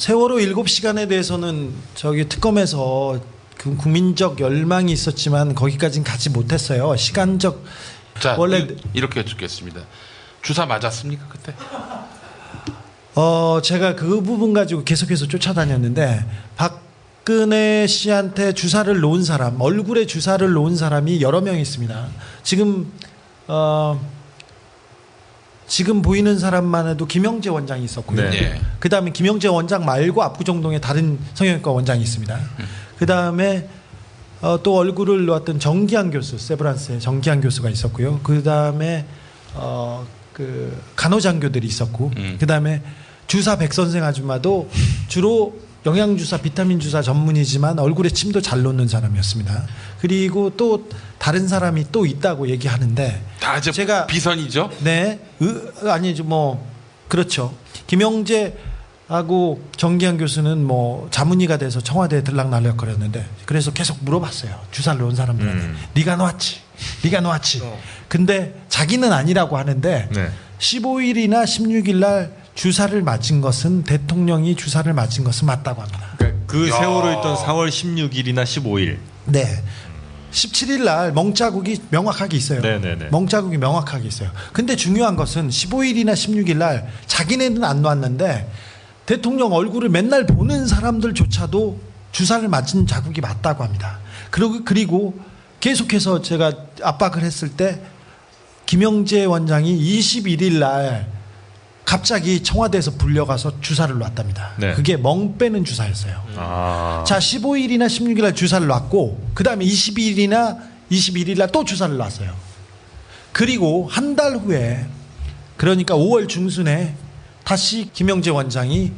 세월호 7시간에 대해서는 저기 특검에서 그 국민적 열망이 있었지만 거기까지는 가지 못했어요. 시간적. 자, 원래 이렇게 여쭙겠습니다. 주사 맞았습니까 그때? 제가 그 부분 가지고 계속해서 쫓아다녔는데 박근혜 씨한테 주사를 놓은 사람, 얼굴에 주사를 놓은 사람이 여러 명 있습니다. 지금 보이는 사람만 해도 김영재 원장이 있었고요. 네. 그다음에 김영재 원장 말고 압구정동에 다른 성형외과 원장이 있습니다. 그다음에 또 얼굴을 놓았던 정기한 교수, 세브란스의 정기한 교수가 있었고요. 그다음에 그 간호장교들이 있었고, 그다음에 주사 백 선생 아줌마도 주로 영양주사, 비타민 주사 전문이지만 얼굴에 침도 잘 놓는 사람이었습니다. 그리고 또 다른 사람이 또 있다고 얘기하는데 다 이제 제가 비선이죠? 네, 아니죠, 뭐 그렇죠. 김영재하고 정기한 교수는 뭐 자문의가 돼서 청와대에 들락날락거렸는데 그래서 계속 물어봤어요. 주사를 놓은 사람들한테 네가 놓았지. 근데 자기는 아니라고 하는데 네. 15일이나 16일 날 주사를 맞은 것은 대통령이 주사를 맞은 것은 맞다고 합니다. 그러니까 그 야. 세월호 있던 4월 16일이나 15일. 네. 17일 날 멍자국이 명확하게 있어요. 네네네. 멍자국이 명확하게 있어요. 근데 중요한 것은 15일이나 16일 날 자기네는 안 놨는데 대통령 얼굴을 맨날 보는 사람들조차도 주사를 맞은 자국이 맞다고 합니다. 그리고 계속해서 제가 압박을 했을 때 김영재 원장이 21일 날 갑자기 청와대에서 불려가서 주사를 놨답니다. 네. 그게 멍 빼는 주사였어요. 아. 자, 15일이나 16일 날 주사를 놨고 그 다음에 22일이나 21일 날 또 주사를 놨어요. 그리고 한 달 후에 그러니까 5월 중순에 다시 김영재 원장이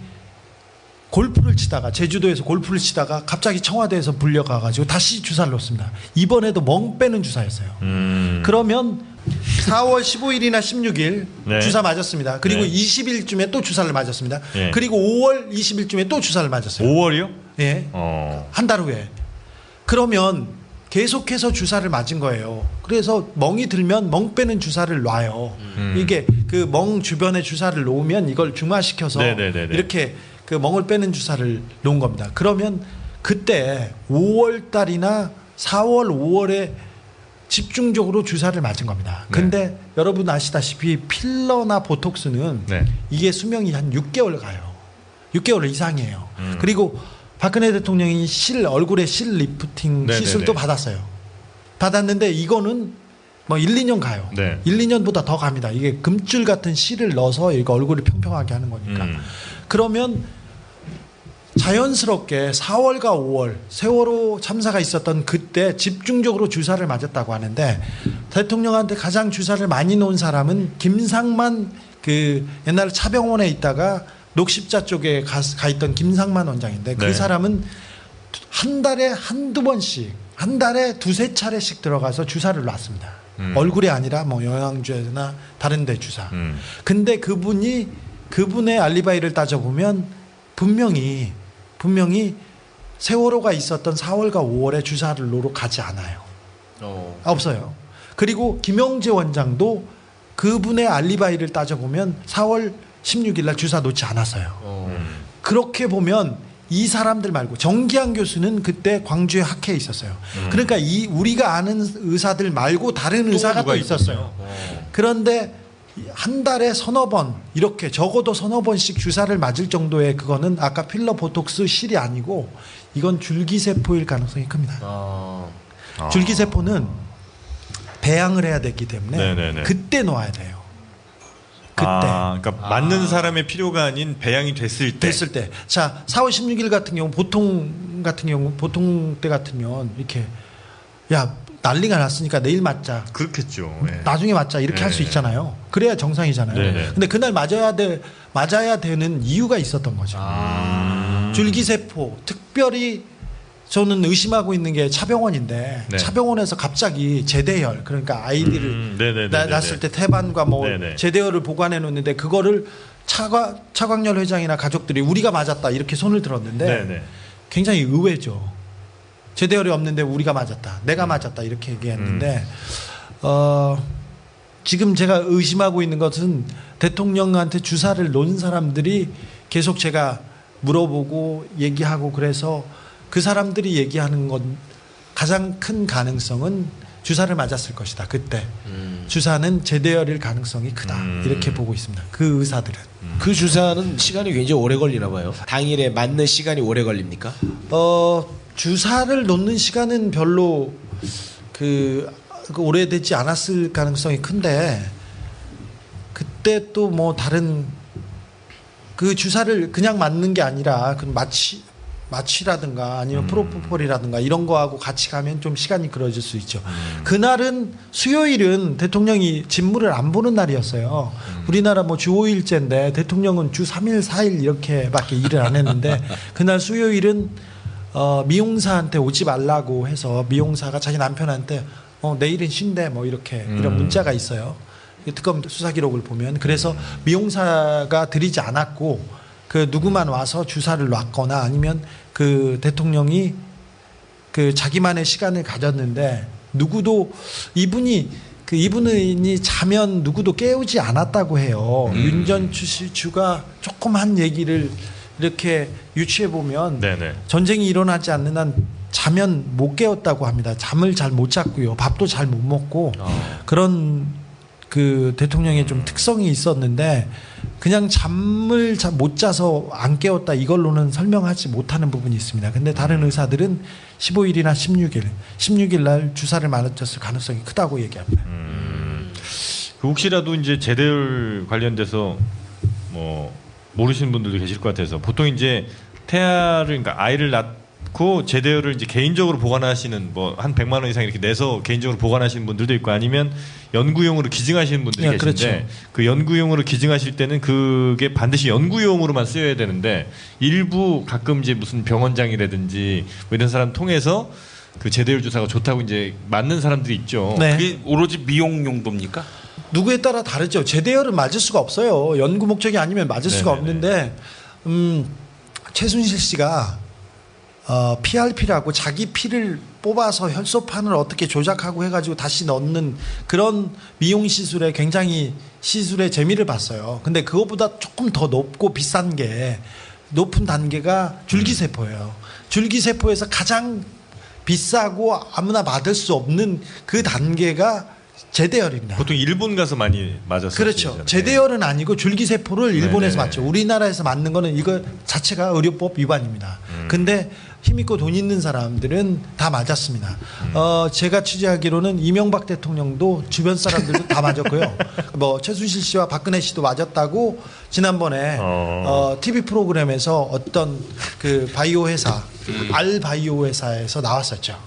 골프를 치다가 제주도에서 골프를 치다가 갑자기 청와대에서 불려가가지고 다시 주사를 놓습니다. 이번에도 멍 빼는 주사였어요. 그러면 4월 15일이나 16일 네. 주사 맞았습니다. 그리고 네. 20일쯤에 또 주사를 맞았습니다. 네. 그리고 5월 20일쯤에 또 주사를 맞았어요. 5월이요? 예. 한 달 후에. 그러면 계속해서 주사를 맞은 거예요. 그래서 멍이 들면 멍 빼는 주사를 놔요. 이게 그 멍 주변에 주사를 놓으면 이걸 중화시켜서 네네네네. 이렇게 그 멍을 빼는 주사를 놓은 겁니다. 그러면 그때 5월 달이나 4월, 5월에 집중적으로 주사를 맞은 겁니다. 근데 여러분 아시다시피 필러나 보톡스는 네. 이게 수명이 한 6개월 가요. 6개월 이상이에요. 그리고 박근혜 대통령이 얼굴에 실 리프팅 네네네. 시술도 받았어요. 받았는데 이거는 뭐 1, 2년 가요. 네. 1, 2년보다 더 갑니다. 이게 금줄 같은 실을 넣어서 이거 얼굴을 평평하게 하는 거니까. 그러면 자연스럽게 4월과 5월 세월호 참사가 있었던 그때 집중적으로 주사를 맞았다고 하는데 대통령한테 가장 주사를 많이 놓은 사람은 김상만 그 옛날에 차병원에 있다가 녹십자 쪽에 가 있던 김상만 원장인데 그 네. 사람은 한 달에 한두 번씩 한 달에 두세 차례씩 들어가서 주사를 놨습니다. 얼굴이 아니라 뭐 영양제나 다른 데 주사. 근데 그분의 알리바이를 따져보면 분명히 세월호가 있었던 4월과 5월에 주사를 놓으러 가지 않아요. 없어요. 그리고 김영재 원장도 그분의 알리바이를 따져보면 4월 16일 날 주사 놓지 않았어요. 그렇게 보면 이 사람들 말고 정기한 교수는 그때 광주에 학회에 있었어요. 그러니까 우리가 아는 의사들 말고 다른 의사가 또 있었어요. 그런데 한 달에 서너 번 이렇게 적어도 서너 번씩 주사를 맞을 정도의 그거는 아까 필러 보톡스 실이 아니고 이건 줄기세포일 가능성이 큽니다. 줄기세포는 배양을 해야 되기 때문에 네네네. 그때 놓아야 돼요. 그때. 그러니까 맞는 사람의 필요가 아닌 배양이 됐을 때. 자, 4월 16일 같은 경우 보통 때 같으면 이렇게 야 난리가 났으니까 내일 맞자. 그렇겠죠. 예. 나중에 맞자 이렇게 할 수 있잖아요. 그래야 정상이잖아요. 네네. 근데 그날 맞아야 되는 이유가 있었던 거죠. 줄기세포 특별히 저는 의심하고 있는 게 차병원인데 네. 차병원에서 갑자기 제대열 그러니까 아이들을 네네네네네. 낳았을 때 태반과 뭐 네네. 제대열을 보관해 놓는데 그거를 차광열 회장이나 가족들이 우리가 맞았다 이렇게 손을 들었는데 네네. 굉장히 의외죠. 제대열이 없는데 우리가 맞았다. 내가 맞았다. 이렇게 얘기했는데 지금 제가 의심하고 있는 것은 대통령한테 주사를 놓은 사람들이 계속 제가 물어보고 얘기하고 그래서 그 사람들이 얘기하는 건 가장 큰 가능성은 주사를 맞았을 것이다. 그때 주사는 재대열일 가능성이 크다. 이렇게 보고 있습니다. 그 의사들은. 그 주사는 시간이 굉장히 오래 걸리나 봐요. 당일에 맞는 시간이 오래 걸립니까? 주사를 놓는 시간은 별로 그 오래되지 않았을 가능성이 큰데 그때 또 뭐 다른 그 주사를 그냥 맞는 게 아니라 그 마취라든가 아니면 프로포폴이라든가 이런 거하고 같이 가면 좀 시간이 길어질 수 있죠. 그날은 수요일은 대통령이 직무를 안 보는 날이었어요. 우리나라 뭐 주 5일제인데 대통령은 주 3일, 4일 이렇게밖에 일을 안 했는데 그날 수요일은 미용사한테 오지 말라고 해서 미용사가 자기 남편한테 내일은 쉰대 뭐 이렇게 이런 문자가 있어요. 특검 수사 기록을 보면 그래서 미용사가 들이지 않았고 그 누구만 와서 주사를 놨거나 아니면 그 대통령이 그 자기만의 시간을 가졌는데 누구도 이분이 자면 누구도 깨우지 않았다고 해요. 윤 전 주가 조금 한 얘기를 이렇게 유추해 보면 전쟁이 일어나지 않는 한 자면 못 깨웠다고 합니다. 잠을 잘 못 잤고요. 밥도 잘 못 먹고 그런 그 대통령의 좀 특성이 있었는데 그냥 잠을 못 자서 안 깨웠다 이걸로는 설명하지 못하는 부분이 있습니다. 근데 다른 의사들은 15일이나 16일 날 주사를 맞았을 가능성이 크다고 얘기합니다. 그 혹시라도 이제 재대열 관련돼서 뭐 모르시는 분들도 계실 것 같아서 보통 이제 그러니까 아이를 낳고 재대열을 이제 개인적으로 보관하시는 뭐 한 100만 원 이상 이렇게 내서 개인적으로 보관하시는 분들도 있고 아니면 연구용으로 기증하시는 분들이 계신데 그렇죠. 그 연구용으로 기증하실 때는 그게 반드시 연구용으로만 쓰여야 되는데 일부 가끔 이제 무슨 병원장이라든지 뭐 이런 사람 통해서 그 재대열 주사가 좋다고 이제 맞는 사람들이 있죠. 네. 그게 오로지 미용 용도입니까? 누구에 따라 다르죠. 재대열은 맞을 수가 없어요. 연구 목적이 아니면 맞을 수가 없는데 최순실 씨가 PRP라고 자기 피를 뽑아서 혈소판을 어떻게 조작하고 해가지고 다시 넣는 그런 미용 시술에 굉장히 시술의 재미를 봤어요. 근데 그것보다 조금 더 높고 비싼 게 높은 단계가 줄기세포예요. 줄기세포에서 가장 비싸고 아무나 받을 수 없는 그 단계가 재대열입니다. 보통 일본 가서 많이 맞았어요. 그렇죠. 재대열은 아니고 줄기세포를 일본에서 네네네. 맞죠. 우리나라에서 맞는 거는 이거 자체가 의료법 위반입니다. 근데 힘있고 돈 있는 사람들은 다 맞았습니다. 제가 취재하기로는 이명박 대통령도 주변 사람들도 다 맞았고요. 뭐 최순실 씨와 박근혜 씨도 맞았다고 지난번에 TV 프로그램에서 어떤 그 바이오 회사 알바이오 회사에서 나왔었죠.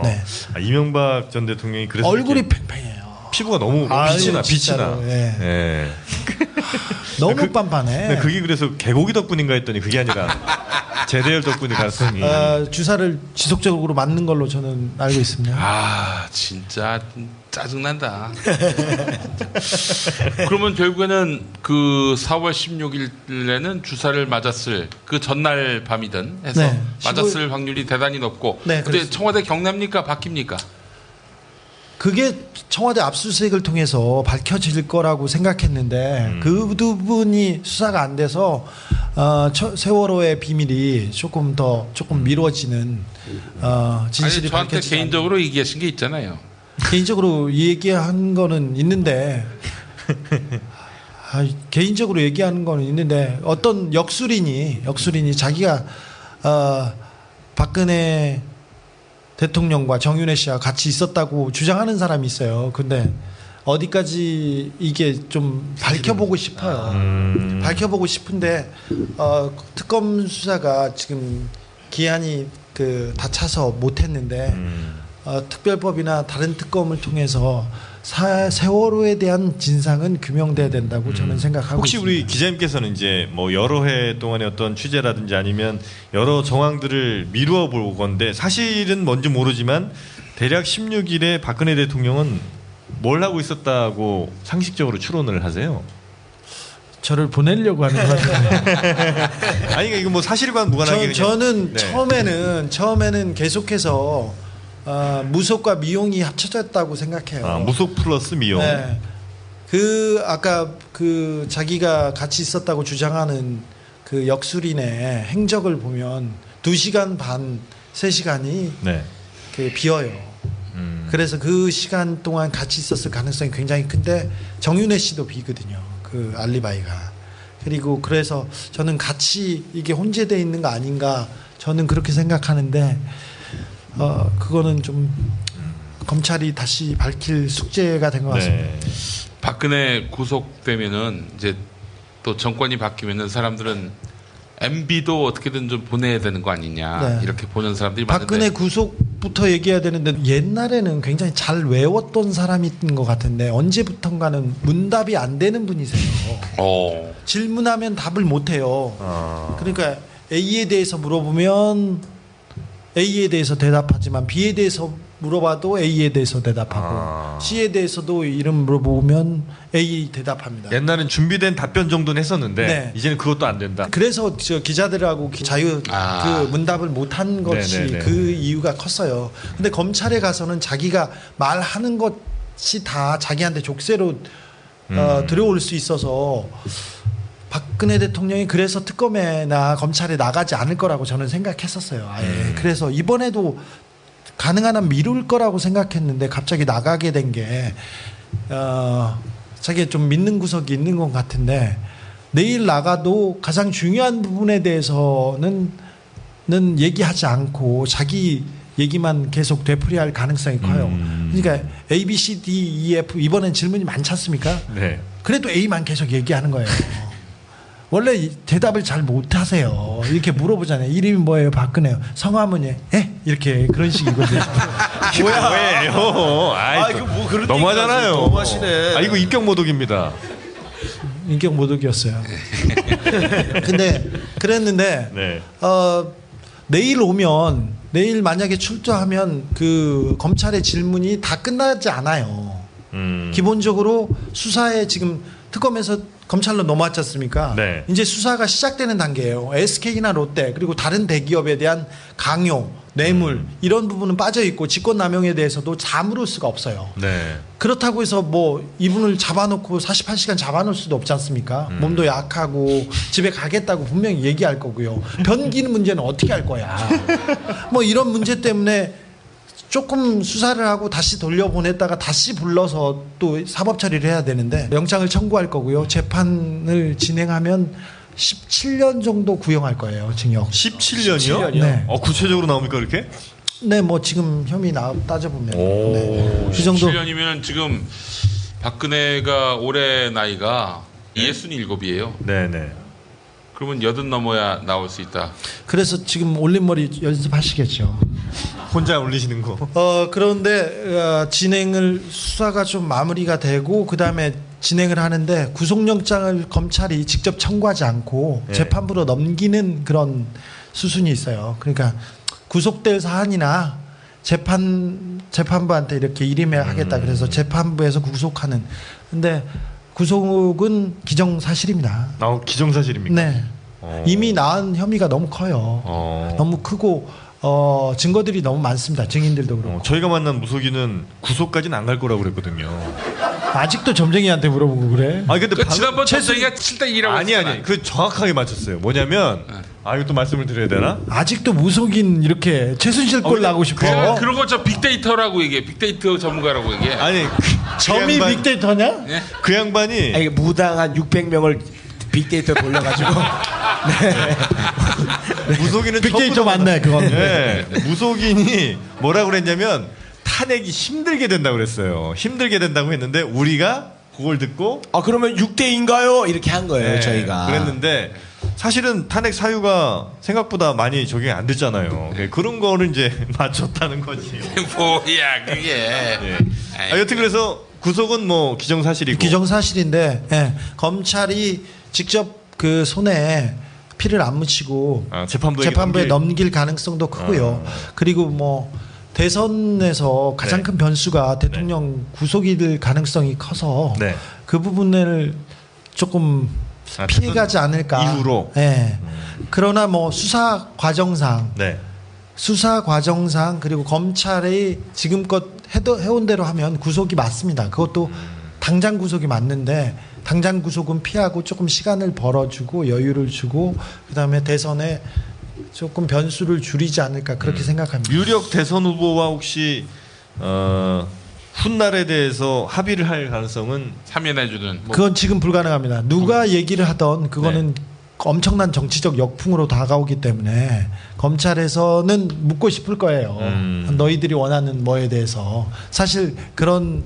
네. 이명박 전 대통령이 그래서 얼굴이 팽팽해요. 피부가 너무 빛이 나. 진짜로, 예. 예. 너무 빤빤해. 근데 그게 그래서 개고기 덕분인가 했더니 그게 아니라 재대열 덕분일 가능성이. 주사를 지속적으로 맞는 걸로 저는 알고 있습니다. 아 진짜 짜증난다. 그러면 결국에는 그 4월 16일에는 주사를 맞았을 그 전날 밤이든 해서 네, 맞았을 확률이 대단히 높고 네, 근데 그렇습니다. 청와대 경례입니까 바뀝니까? 그게 청와대 압수수색을 통해서 밝혀질 거라고 생각했는데 그 부분이 수사가 안 돼서 세월호의 비밀이 조금 미뤄지는 진실이 아니 저한테 밝혀지지 개인적으로 얘기하신 게 있잖아요. 개인적으로 얘기한 거는 있는데 개인적으로 얘기하는 거는 있는데 어떤 역술인이 자기가 박근혜 대통령과 정윤회 씨와 같이 있었다고 주장하는 사람이 있어요. 근데 어디까지 이게 좀 밝혀보고 싶어요. 밝혀보고 싶은데 특검 수사가 지금 기한이 다 차서 못했는데 특별법이나 다른 특검을 통해서 세월호에 대한 진상은 규명돼야 된다고 저는 생각하고 혹시 있습니다. 우리 기자님께서는 이제 뭐 여러 해 동안의 어떤 취재라든지 아니면 여러 정황들을 미루어 볼 건데 사실은 뭔지 모르지만 대략 16일에 박근혜 대통령은 뭘 하고 있었다고 상식적으로 추론을 하세요? 저를 보내려고 하는 것 같아요. 아니 그러니까 이거 뭐 사실과 무관하게 저는 네. 처음에는 계속해서 무속과 미용이 합쳐졌다고 생각해요. 무속 플러스 미용. 네. 아까 자기가 같이 있었다고 주장하는 그 역술인의 행적을 보면 2시간 반, 3시간이 네. 그 비어요. 그래서 그 시간 동안 같이 있었을 가능성이 굉장히 큰데 정윤회 씨도 비거든요. 그 알리바이가. 그리고 그래서 저는 같이 이게 혼재되어 있는 거 아닌가 저는 그렇게 생각하는데 그거는 좀 검찰이 다시 밝힐 숙제가 된 것 같습니다. 네. 박근혜 구속되면은 이제 또 정권이 바뀌면은 사람들은 MB도 어떻게든 좀 보내야 되는 거 아니냐 네. 이렇게 보는 사람들이 박근혜 많은데 구속부터 얘기해야 되는데 옛날에는 굉장히 잘 외웠던 사람인 것 같은데 언제부턴가는 문답이 안 되는 분이세요. 질문하면 답을 못해요. 그러니까 A에 대해서 물어보면 A에 대해서 대답하지만 B에 대해서 물어봐도 A에 대해서 대답하고 C에 대해서도 이름 물어보면 A 대답합니다. 옛날엔 준비된 답변 정도는 했었는데 네. 이제는 그것도 안 된다. 그래서 저 기자들하고 그 문답을 못한 것이 네네네. 그 이유가 컸어요. 근데 검찰에 가서는 자기가 말하는 것이 다 자기한테 족쇄로 들어올 수 있어서 박근혜 대통령이 그래서 특검에나 검찰에 나가지 않을 거라고 저는 생각했었어요. 아예. 그래서 이번에도 가능한 한 미룰 거라고 생각했는데 갑자기 나가게 된 게 자기가 좀 믿는 구석이 있는 것 같은데 내일 나가도 가장 중요한 부분에 대해서는 얘기하지 않고 자기 얘기만 계속 되풀이할 가능성이 커요. 그러니까 A, B, C, D, E, F 이번엔 질문이 많지 않습니까? 네. 그래도 A만 계속 얘기하는 거예요. 원래 대답을 잘 못하세요. 이렇게 물어보잖아요. 이름이 뭐예요? 박근혜요. 성함은요? 예? 이렇게 그런 식이거든요. 뭐예요? 아이, 이거 뭐 그런 너무하잖아요. 얘기까지 너무하시네. 아 이거 인격 모독입니다. 인격 모독이었어요. 근데 그랬는데 네. 내일 만약에 출두하면 그 검찰의 질문이 다 끝나지 않아요. 기본적으로 수사에 지금 특검에서 검찰로 넘어왔지 않습니까? 네. 이제 수사가 시작되는 단계예요. SK나 롯데 그리고 다른 대기업에 대한 강요, 뇌물 이런 부분은 빠져 있고 직권남용에 대해서도 다 물을 수가 없어요. 네. 그렇다고 해서 뭐 이분을 잡아놓고 48시간 잡아놓을 수도 없지 않습니까? 몸도 약하고 집에 가겠다고 분명히 얘기할 거고요. 변기는 문제는 어떻게 할 거야? 뭐 이런 문제 때문에 조금 수사를 하고 다시 돌려보냈다가 다시 불러서 또 사법 처리를 해야 되는데 영장을 청구할 거고요. 재판을 진행하면 17년 정도 구형할 거예요. 징역. 17년이요? 네. 구체적으로 나옵니까 그렇게? 네, 뭐 지금 혐의 따져보면 오. 네. 그 정도. 17년이면 지금 박근혜가 올해 나이가 67이에요. 네네. 그러면 80 넘어야 나올 수 있다. 그래서 지금 올림머리 연습하시겠죠. 혼자 올리시는 거. 그런데 수사가 좀 마무리가 되고 그 다음에 진행을 하는데 구속영장을 검찰이 직접 청구하지 않고 네. 재판부로 넘기는 그런 수순이 있어요. 그러니까 구속될 사안이나 재판부한테 이렇게 일임하겠다 그래서 재판부에서 구속하는. 근데 구속은 기정사실입니다. 기정사실입니까? 네. 이미 낳은 혐의가 너무 커요. 너무 크고 증거들이 너무 많습니다. 증인들도 그렇고. 저희가 만난 무속인은 구속까지는 안 갈 거라고 그랬거든요. 아직도 점쟁이한테 물어보고 그래. 아니 근데 지난번 최승희가 7대2라고 아니 그 정확하게 맞췄어요. 뭐냐면 이거 또 말씀을 드려야 되나? 아직도 무속인 이렇게 최순실 꼴 나고 싶어. 그런 거 저 빅데이터라고 얘기해. 빅데이터 전문가라고 얘기해. 아니 점이 빅데이터냐? 그 양반이 아니, 무당한 600명을 빅데이터 돌려가지고 무속인은 빅데이터 맞네 그건. 네, 무속인이 뭐라고 그랬냐면 탄핵이 힘들게 된다고 그랬어요. 힘들게 된다고 했는데 우리가 그걸 듣고 그러면 6대인가요? 이렇게 한 거예요. 네, 저희가. 그랬는데 사실은 탄핵 사유가 생각보다 많이 적용이 안 됐잖아요. 네, 그런 거를 이제 맞췄다는 거지. 뭐야 그게. 네. 여튼 그래서 구속은 뭐 기정사실이고. 기정사실인데 검찰이 직접 그 손에 피를 안 묻히고 재판부에 넘길 가능성도 크고요. 그리고 뭐 대선에서 가장 큰 변수가 대통령 구속이 될 가능성이 커서 그 부분을 조금 피해가지 않을까. 이후로. 네. 그러나 뭐 수사 과정상 그리고 검찰이 지금껏 해온 대로 하면 구속이 맞습니다. 그것도 당장 구속이 맞는데 당장 구속은 피하고 조금 시간을 벌어주고 여유를 주고 그다음에 대선에 조금 변수를 줄이지 않을까 그렇게 생각합니다. 유력 대선 후보와 혹시 훗날에 대해서 합의를 할 가능성은 사면해주는 뭐 그건 지금 불가능합니다. 누가 얘기를 하던 그거는 엄청난 정치적 역풍으로 다가오기 때문에 검찰에서는 묻고 싶을 거예요. 너희들이 원하는 뭐에 대해서 사실 그런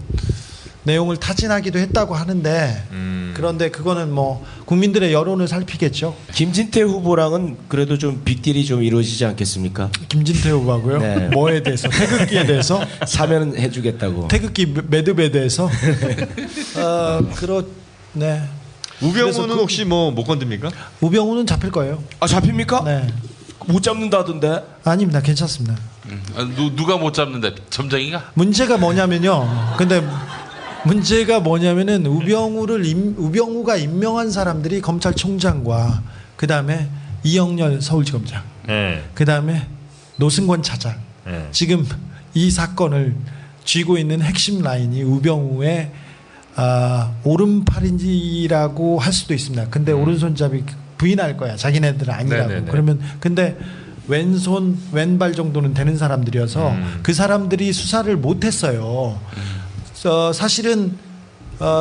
내용을 타진하기도 했다고 하는데 그런데 그거는 뭐 국민들의 여론을 살피겠죠. 김진태 후보랑은 그래도 좀 빅딜이 좀 이루어지지 않겠습니까? 김진태 후보하고요. 네. 뭐에 대해서 태극기에 대해서 사면은 해주겠다고. 태극기 매듭에 대해서 네. 그래서 우병우는 혹시 뭐 못 건듭니까? 우병우는 잡힐 거예요. 아 잡힙니까? 네. 못 잡는다던데. 아닙니다. 괜찮습니다. 누가 못 잡는데 점쟁이가? 문제가 뭐냐면요. 근데 문제가 뭐냐면은 우병우가 임명한 사람들이 검찰총장과 그 다음에 이영렬 서울지검장, 네. 그 다음에 노승권 차장. 네. 지금 이 사건을 쥐고 있는 핵심 라인이 우병우의 오른팔인지라고 할 수도 있습니다. 근데 오른손잡이 부인할 거야. 자기네들은 아니라고. 네네네. 그러면 근데 왼손 왼발 정도는 되는 사람들이어서 그 사람들이 수사를 못했어요. 사실은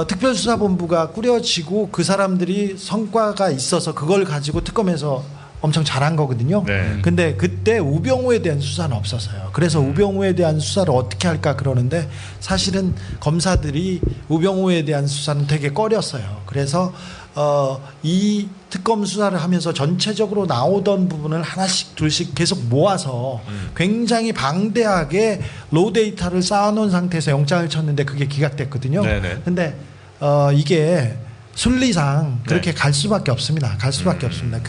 특별수사본부가 꾸려지고 그 사람들이 성과가 있어서 그걸 가지고 특검에서 엄청 잘한 거거든요. 네. 근데 그때 우병우에 대한 수사는 없었어요. 그래서 우병우에 대한 수사를 어떻게 할까 그러는데 사실은 검사들이 우병우에 대한 수사는 되게 꺼렸어요. 그래서 이 특검 수사를 하면서 전체적으로 나오던 부분을 하나씩 둘씩 계속 모아서 굉장히 방대하게 로우 데이터를 쌓아놓은 상태에서 영장을 쳤는데 그게 기각됐거든요. 네네. 근데 이게 순리상 그렇게 갈 수밖에 없습니다. 갈 수밖에 없습니다.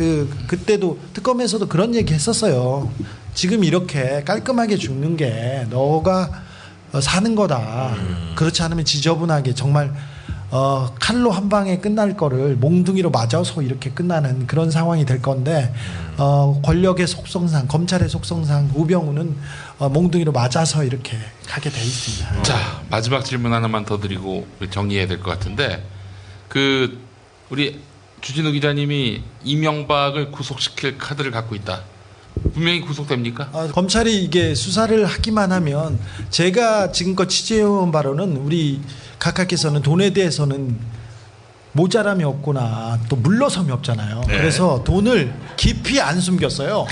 그때도 특검에서도 그런 얘기 했었어요. 지금 이렇게 깔끔하게 죽는 게 너가 사는 거다. 그렇지 않으면 지저분하게 정말 칼로 한 방에 끝날 거를 몽둥이로 맞아서 이렇게 끝나는 그런 상황이 될 건데 권력의 속성상 검찰의 속성상 우병우는 몽둥이로 맞아서 이렇게 가게 돼 있습니다. 자, 마지막 질문 하나만 더 드리고 정리해야 될 것 같은데 우리 주진우 기자님이 이명박을 구속시킬 카드를 갖고 있다. 분명히 구속됩니까? 검찰이 이게 수사를 하기만 하면 제가 지금껏 취재해온 바로는 우리 각하께서는 돈에 대해서는 모자람이 없구나 또 물러섬이 없잖아요. 네. 그래서 돈을 깊이 안 숨겼어요.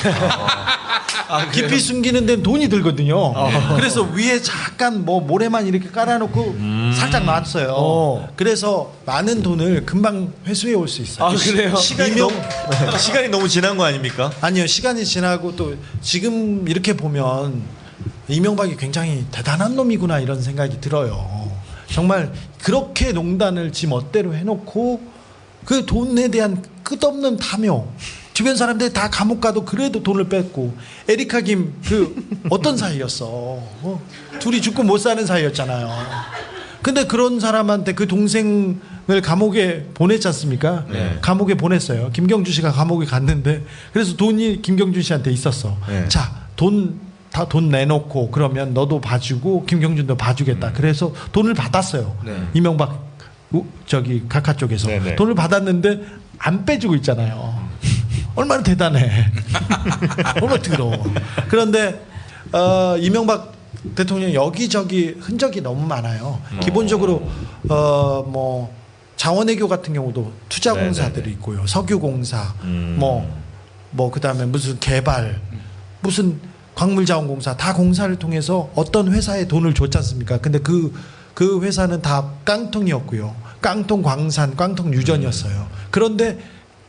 깊이 숨기는 데는 돈이 들거든요. 그래서 위에 잠깐 뭐 모래만 이렇게 깔아놓고 살짝 놨어요. 그래서 많은 돈을 금방 회수해 올 수 있어요. 아 그래요? 시간이 너무 지난 거 아닙니까? 아니요. 시간이 지나고 또 지금 이렇게 보면 이명박이 굉장히 대단한 놈이구나 이런 생각이 들어요. 정말 그렇게 농단을 지 멋대로 해놓고 그 돈에 대한 끝없는 탐욕. 주변 사람들이 다 감옥 가도 그래도 돈을 뺐고 에리카 김 어떤 사이였어. 둘이 죽고 못 사는 사이였잖아요. 근데 그런 사람한테 그 동생을 감옥에 보냈지 않습니까? 네. 감옥에 보냈어요. 김경주 씨가 감옥에 갔는데 그래서 돈이 김경준 씨한테 있었어. 네. 자, 돈 내놓고 그러면 너도 봐주고 김경준도 봐주겠다. 그래서 돈을 받았어요. 이명박 각하 쪽에서 네네. 돈을 받았는데 안 빼주고 있잖아요. 얼마나 대단해. 얼마나 더러워. 그런데 이명박 대통령 여기저기 흔적이 너무 많아요. 기본적으로 뭐 자원외교 같은 경우도 투자공사들이 있고요. 석유공사 뭐 그다음에 무슨 개발 무슨 광물자원공사 다 공사를 통해서 어떤 회사에 돈을 줬지 않습니까? 근데 그 회사는 다 깡통이었고요. 깡통 광산, 깡통 유전이었어요. 그런데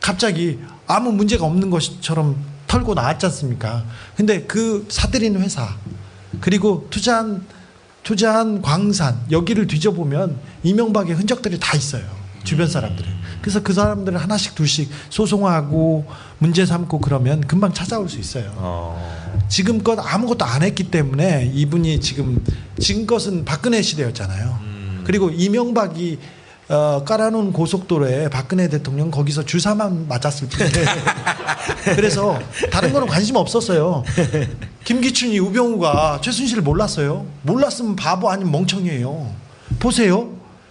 갑자기 아무 문제가 없는 것처럼 털고 나왔지 않습니까? 근데 그 사들인 회사 그리고 투자한 광산 여기를 뒤져보면 이명박의 흔적들이 다 있어요. 주변 사람들은. 그래서 그 사람들을 하나씩 둘씩 소송하고 문제 삼고 그러면 금방 찾아올 수 있어요. 지금껏 아무것도 안 했기 때문에 이분이 지금껏은 박근혜 시대였잖아요. 그리고 이명박이 깔아놓은 고속도로에 박근혜 대통령 거기서 주사만 맞았을 뿐인데 그래서 다른 거는 관심 없었어요. 김기춘이 우병우가 최순실을 몰랐어요. 몰랐으면 바보 아니면 멍청이에요. 보세요.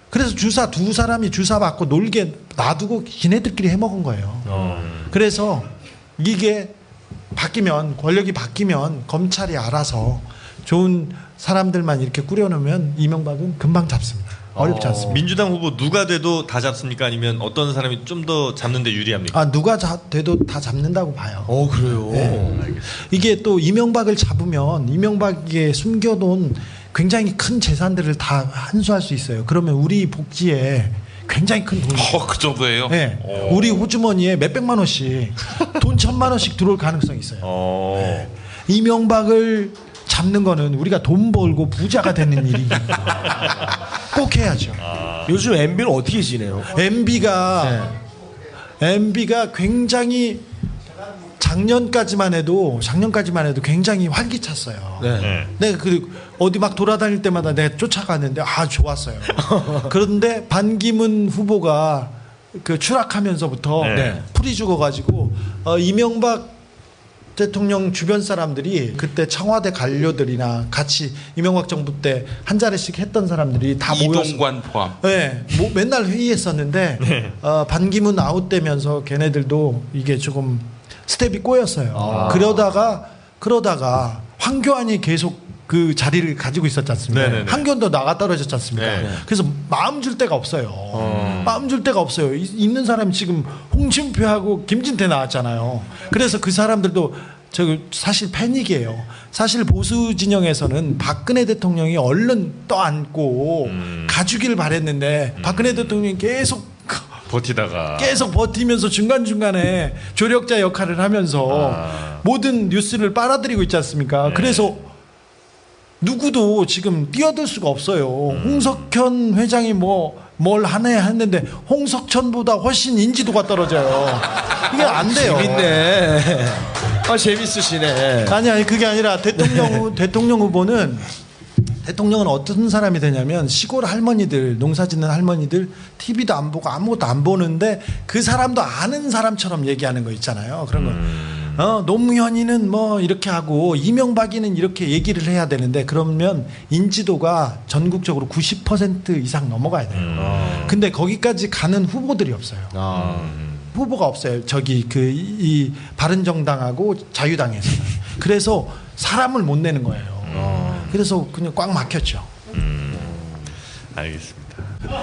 그래서 두 사람이 주사 맞고 놀게 놔두고 지네들끼리 해먹은 거예요. 그래서 이게 바뀌면, 권력이 바뀌면 검찰이 알아서 좋은 사람들만 이렇게 꾸려놓으면 이명박은 금방 잡습니다. 어렵지 않습니다. 민주당 후보 누가 돼도 다 잡습니까? 아니면 어떤 사람이 좀 더 잡는데 유리합니까? 누가 돼도 다 잡는다고 봐요. 그래요. 네. 이게 또 이명박을 잡으면 이명박에 숨겨놓은 굉장히 큰 재산들을 다 환수할 수 있어요. 그러면 우리 복지에 굉장히 큰 돈이. 그 정도예요? 네. 우리 호주머니에 몇백만 원씩, 돈 1,000만 원씩 들어올 가능성이 있어요. 네. 이명박을 잡는 거는 우리가 돈 벌고 부자가 되는 일이 꼭 해야죠. 요즘 MB는 어떻게 지내요? MB가 굉장히 작년까지만 해도 굉장히 활기찼어요. 네. 내가 그 어디 막 돌아다닐 때마다 내가 쫓아갔는데 좋았어요. 그런데 반기문 후보가 그 추락하면서부터 네. 풀이 죽어가지고 이명박 대통령 주변 사람들이 그때 청와대 관료들이나 같이 이명박 정부 때 한 자리씩 했던 사람들이 다 모여서 이동관 포함. 네, 맨날 회의했었는데 반기문 아웃되면서 걔네들도 이게 조금 스텝이 꼬였어요. 그러다가 황교안이 계속 그 자리를 가지고 있었지 않습니까? 네네네. 황교안도 나가 떨어졌지 않습니까? 네. 그래서 마음 줄 데가 없어요. 마음 줄 데가 없어요. 있는 사람이 지금 홍준표하고 김진태 나왔잖아요. 그래서 그 사람들도 사실 패닉이에요. 사실 보수 진영에서는 박근혜 대통령이 얼른 떠안고 가주기를 바랬는데 박근혜 대통령이 계속 버티면서 중간중간에 조력자 역할을 하면서 모든 뉴스를 빨아들이고 있지 않습니까? 그래서 누구도 지금 뛰어들 수가 없어요. 홍석현 회장이 뭘 하네 했는데 홍석천보다 훨씬 인지도가 떨어져요. 이게 안 돼요. 재밌네. 재밌으시네. 아니 그게 아니라 대통령 후보는 대통령은 어떤 사람이 되냐면 시골 할머니들, 농사짓는 할머니들 TV도 안 보고 아무것도 안 보는데 그 사람도 아는 사람처럼 얘기하는 거 있잖아요. 그런 거. 노무현이는 뭐 이렇게 하고 이명박이는 이렇게 얘기를 해야 되는데 그러면 인지도가 전국적으로 90% 이상 넘어가야 돼요. 근데 거기까지 가는 후보들이 없어요. 후보가 없어요. 이 바른정당하고 자유당에서는. 그래서 사람을 못 내는 거예요. 그래서 그냥 꽉 막혔죠. 알겠습니다.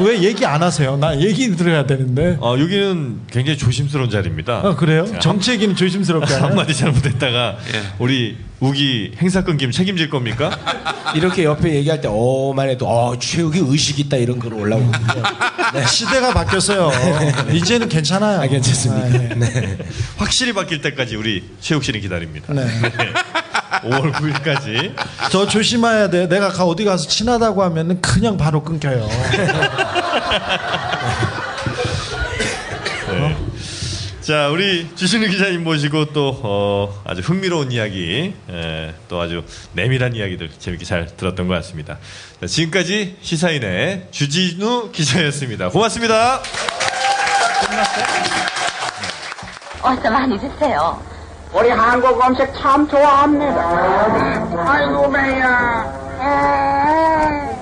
왜 얘기 안 하세요? 나 얘기 들어야 되는데. 여기는 굉장히 조심스러운 자리입니다. 그래요? 정치 얘기는 조심스럽게 하나요? 한마디 잘못했다가 우리 우기 행사 끊기면 책임질 겁니까? 이렇게 옆에 얘기할 때만 해도 최욱이 의식 있다 이런 글 올라오거든요. 네. 시대가 바뀌었어요. 이제는 괜찮아요. 괜찮습니까? 네. 확실히 바뀔 때까지 우리 최욱 씨는 기다립니다. 네. 5월 9일까지. 저 조심해야 돼. 내가 어디 가서 친하다고 하면은 그냥 바로 끊겨요. 네. 자, 우리 주진우 기자님 모시고 또 아주 흥미로운 이야기, 또 아주 내밀한 이야기들 재밌게 잘 들었던 것 같습니다. 자, 지금까지 시사인의 주진우 기자였습니다. 고맙습니다. 어서 많이 드세요. 우리 한국 음식 참 좋아합니다. 아이고 배야.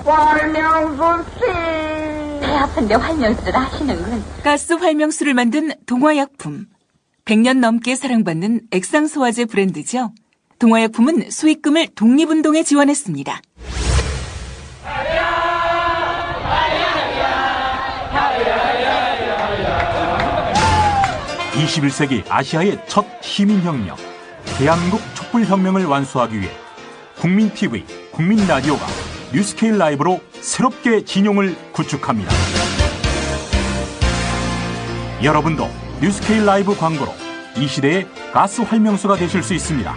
활명수 씨. 배 아픈데 활명수를 하시는군. 가스 활명수를 만든 동화약품. 100년 넘게 사랑받는 액상소화제 브랜드죠. 동화약품은 수익금을 독립운동에 지원했습니다. 21세기 아시아의 첫 시민혁명, 대한민국 촛불혁명을 완수하기 위해 국민TV, 국민라디오가 뉴스케일 라이브로 새롭게 진용을 구축합니다. 여러분도 뉴스케일 라이브 광고로 이 시대의 가스 활명수가 되실 수 있습니다.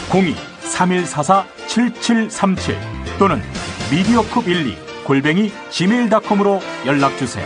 02-3144-7737 또는 mediacoup12@gmail.com으로 연락주세요.